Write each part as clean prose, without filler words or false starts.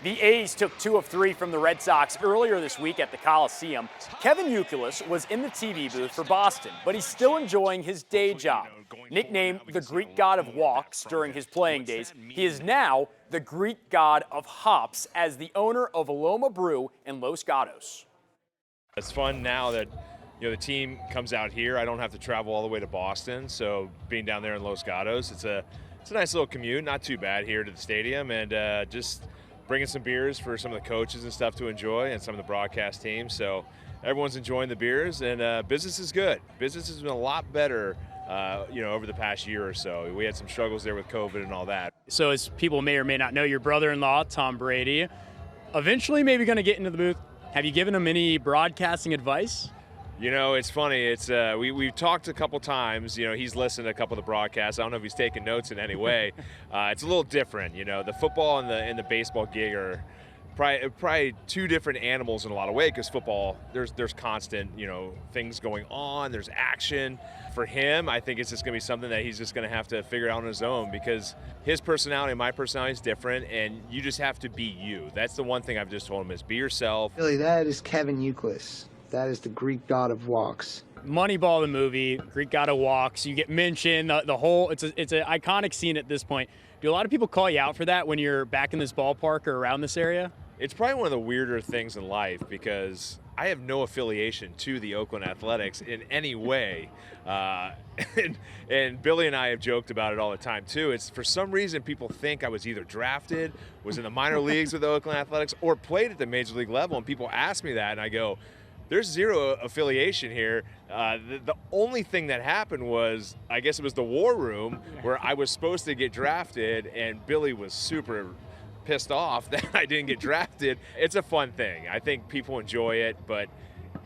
The A's took 2 of 3 from the Red Sox earlier this week at the Coliseum. Kevin Youkilis was in the TV booth for Boston, but he's still enjoying his day job. Nicknamed the Greek god of walks during his playing days, he is now the Greek god of hops as the owner of Aloma Brew in Los Gatos. It's fun now that the team comes out here. I don't have to travel all the way to Boston, so being down there in Los Gatos, it's a nice little commute, not too bad here to the stadium, and just bringing some beers for some of the coaches and stuff to enjoy and some of the broadcast teams. So everyone's enjoying the beers, and business is good. Business has been a lot better, over the past year or so. We had some struggles there with COVID and all that. So as people may or may not know, your brother-in-law, Tom Brady, eventually maybe going to get into the booth. Have you given him any broadcasting advice? It's funny. It's we've talked a couple times. He's listened to a couple of the broadcasts. I don't know if he's taking notes in any way. It's a little different. The football and the baseball gig are probably two different animals in a lot of ways. Because football, there's constant things going on. There's action. For him, I think it's just going to be something that he's just going to have to figure out on his own, because his personality and my personality is different, and you just have to be you. That's the one thing I've just told him is be yourself. Billy, that is Kevin Youkilis. That is the Greek god of walks. Moneyball, the movie, Greek god of walks. You get mentioned, the whole, it's an iconic scene at this point. Do a lot of people call you out for that when you're back in this ballpark or around this area? It's probably one of the weirder things in life, because I have no affiliation to the Oakland Athletics in any way. And Billy and I have joked about it all the time too. It's for some reason people think I was either drafted, was in the minor leagues with the Oakland Athletics, or played at the major league level. And people ask me that, and I go, there's zero affiliation here. The only thing that happened was, I guess it was the war room where I was supposed to get drafted, and Billy was super pissed off that I didn't get drafted. It's a fun thing. I think people enjoy it, but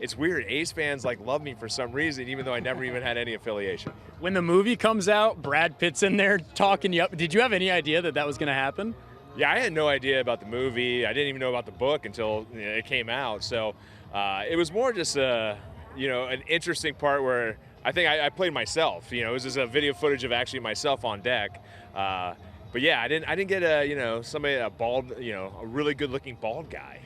it's weird. A's fans love me for some reason, even though I never even had any affiliation. When the movie comes out, Brad Pitt's in there talking you up. Did you have any idea that was going to happen? Yeah, I had no idea about the movie. I didn't even know about the book until it came out. So it was more just an interesting part where I think I played myself. It was just a video footage of actually myself on deck. But yeah, I didn't get a bald, a really good-looking bald guy.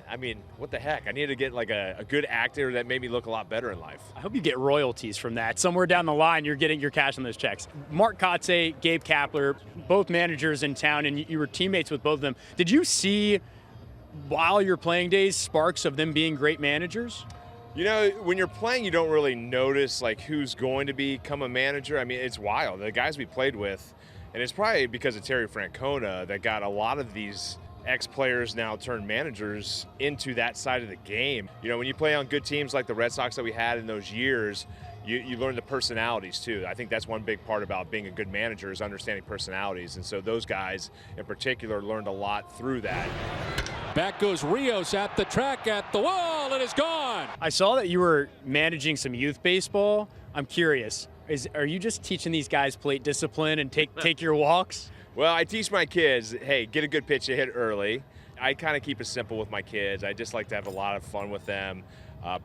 I mean, what the heck? I needed to get a good actor that made me look a lot better in life. I hope you get royalties from that. Somewhere down the line, you're getting your cash on those checks. Mark Kotze, Gabe Kapler, both managers in town, and you were teammates with both of them. Did you see, while your playing days, sparks of them being great managers? When you're playing, you don't really notice who's going to become a manager. I mean, it's wild. The guys we played with. And it's probably because of Terry Francona that got a lot of these ex-players now turned managers into that side of the game. When you play on good teams like the Red Sox that we had in those years, you learn the personalities too. I think that's one big part about being a good manager is understanding personalities. And so those guys in particular learned a lot through that. Back goes Rios at the track, at the wall, and it's gone. I saw that you were managing some youth baseball. I'm curious. Are you just teaching these guys plate discipline and take your walks? Well, I teach my kids, hey, get a good pitch to hit early. I kind of keep it simple with my kids. I just like to have a lot of fun with them,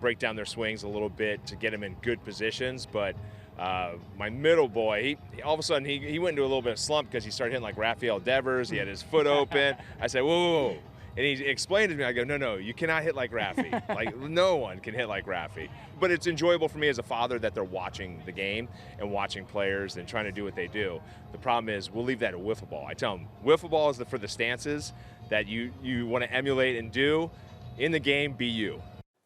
break down their swings a little bit to get them in good positions. But my middle boy, he all of a sudden he went into a little bit of slump because he started hitting like Rafael Devers. He had his foot open. I said, whoa. And he explained to me, I go, no, you cannot hit like Rafi. No one can hit like Rafi. But it's enjoyable for me as a father that they're watching the game and watching players and trying to do what they do. The problem is we'll leave that at wiffle ball. I tell them, wiffle ball is for the stances that you want to emulate and do. In the game, be you.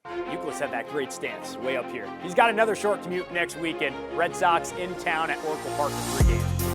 Youkilis had that great stance way up here. He's got another short commute next weekend. Red Sox in town at Oracle Park for 3 games.